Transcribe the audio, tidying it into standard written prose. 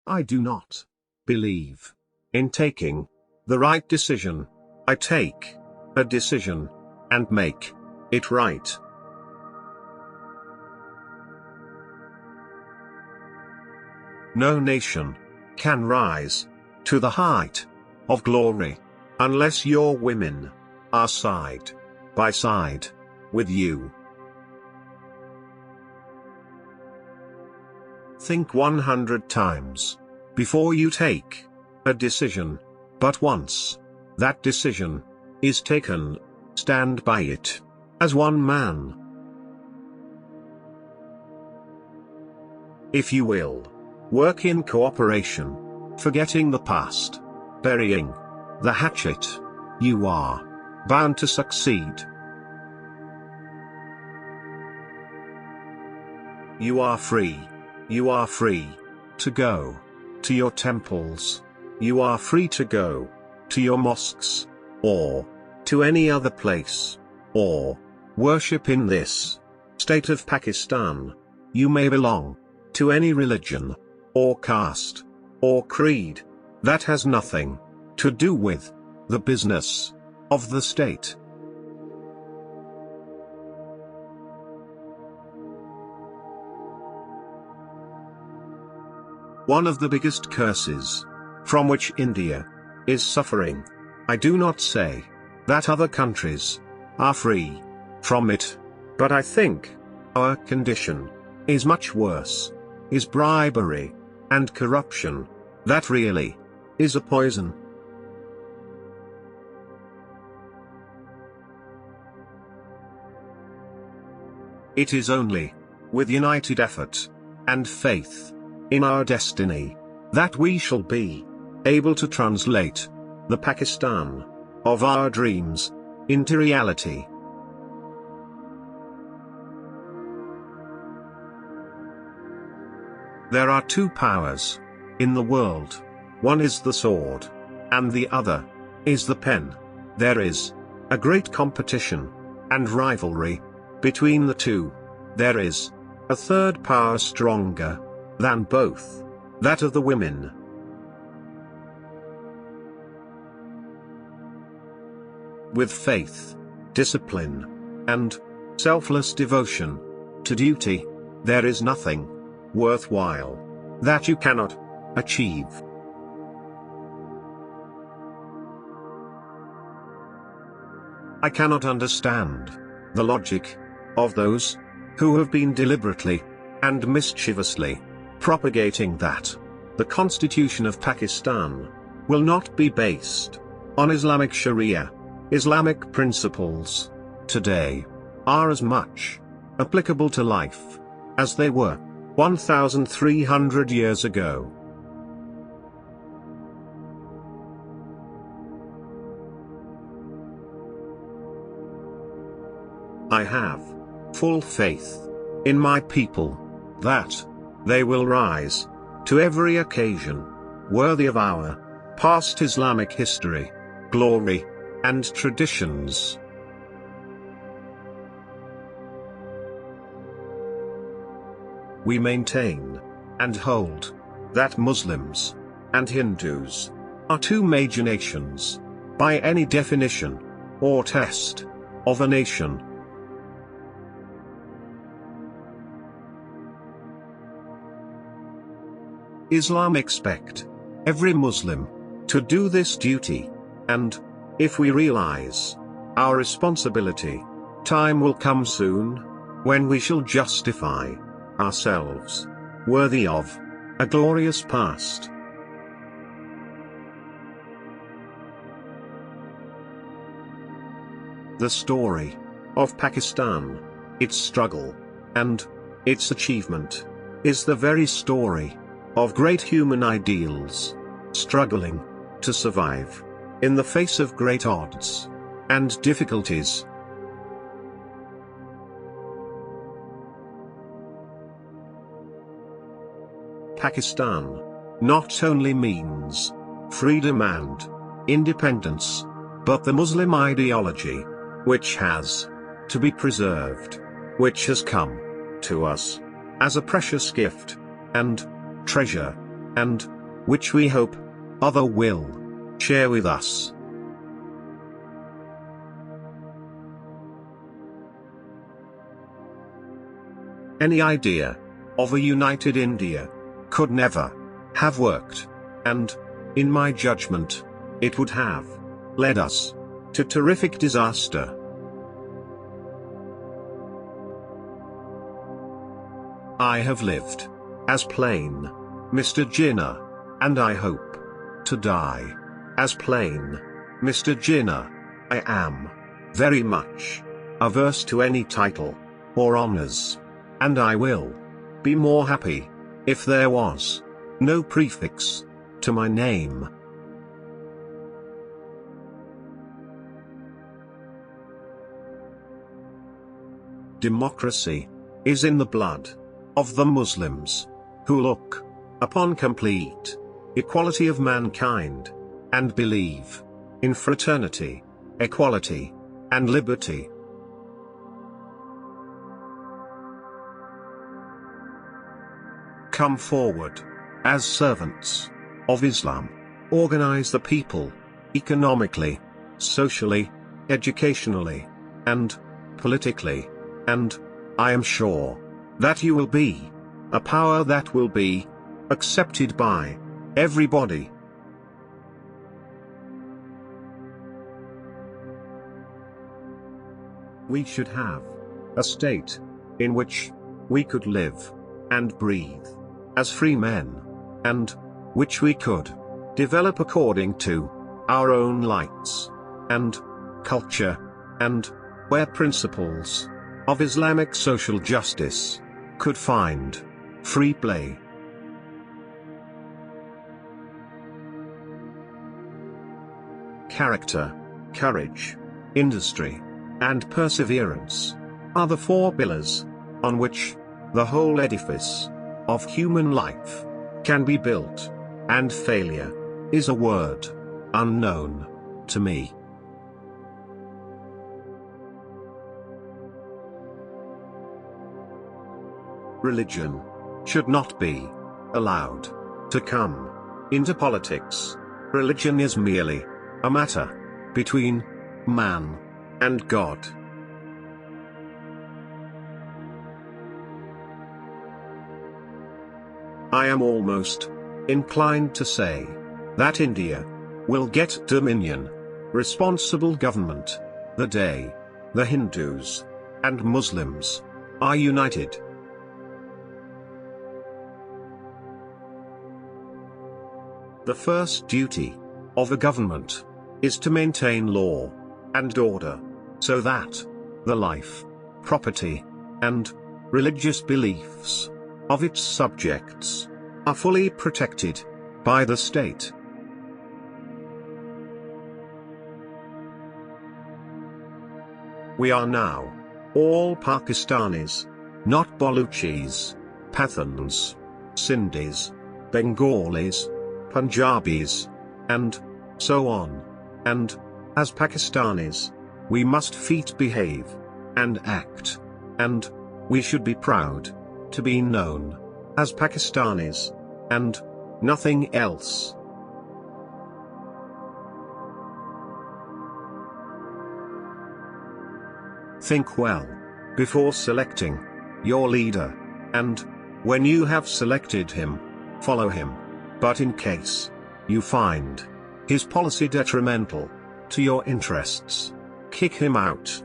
I do not believe in taking the right decision. I take a decision and make it right. No nation can rise to the height of glory unless your women are side by side with you. Think 100 times before you take a decision, but once that decision is taken, stand by it as one man. If you will work in cooperation, forgetting the past, burying the hatchet, you are bound to succeed. You are free. You are free to go to your temples. You are free to go to your mosques, or to any other place, or worship in this state of Pakistan. You may belong to any religion, or caste, or creed. That has nothing to do with the business of the state. One of the biggest curses from which India is suffering, I do not say that other countries are free from it, but I think our condition is much worse, is bribery and corruption. That really is a poison. It is only with united effort and faith in our destiny that we shall be able to translate the Pakistan of our dreams into reality. There are two powers in the world. One is the sword, and the other is the pen. There is a great competition and rivalry between the two. There is a third power stronger than both, that of the women. With faith, discipline, and selfless devotion to duty, there is nothing worthwhile that you cannot achieve. I cannot understand the logic of those who have been deliberately and mischievously propagating that the Constitution of Pakistan will not be based on Islamic Sharia. Islamic principles today are as much applicable to life as they were 1,300 years ago. I have full faith in my people that they will rise to every occasion worthy of our past Islamic history, glory, and traditions. We maintain and hold that Muslims and Hindus are two major nations by any definition or test of a nation. Islam expect every Muslim to do this duty, and if we realize our responsibility, time will come soon when we shall justify ourselves worthy of a glorious past. The story of Pakistan, its struggle, and its achievement, is the very story of great human ideals, struggling to survive in the face of great odds and difficulties. Pakistan not only means freedom and independence, but the Muslim ideology, which has to be preserved, which has come to us as a precious gift and treasure and which we hope other will share with us. Any idea of a united India could never have worked, and, in my judgment, it would have led us to terrific disaster. I have lived as plain Mr. Jinnah, and I hope to die as plain Mr. Jinnah. I am very much averse to any title or honors, and I will be more happy if there was no prefix to my name. Democracy is in the blood of the Muslims, who look upon complete equality of mankind, and believe in fraternity, equality, and liberty. Come forward as servants of Islam, organize the people economically, socially, educationally, and politically, and I am sure that you will be a power that will be accepted by everybody. We should have a state in which we could live and breathe as free men, and which we could develop according to our own lights and culture, and where principles of Islamic social justice could find free play. Character, courage, industry, and perseverance are the four pillars on which the whole edifice of human life can be built, and failure is a word unknown to me. Religion should not be allowed to come into politics. Religion is merely a matter between man and God. I am almost inclined to say that India will get dominion, responsible government, the day the Hindus and Muslims are united. The first duty of a government is to maintain law and order, so that the life, property, and religious beliefs of its subjects are fully protected by the state. We are now all Pakistanis, not Baluchis, Pathans, Sindhis, Bengalis, Punjabis, and so on, and, as Pakistanis, we must behave, and act, and we should be proud to be known as Pakistanis, and nothing else. Think well before selecting your leader, and when you have selected him, follow him. But in case you find his policy detrimental to your interests, kick him out.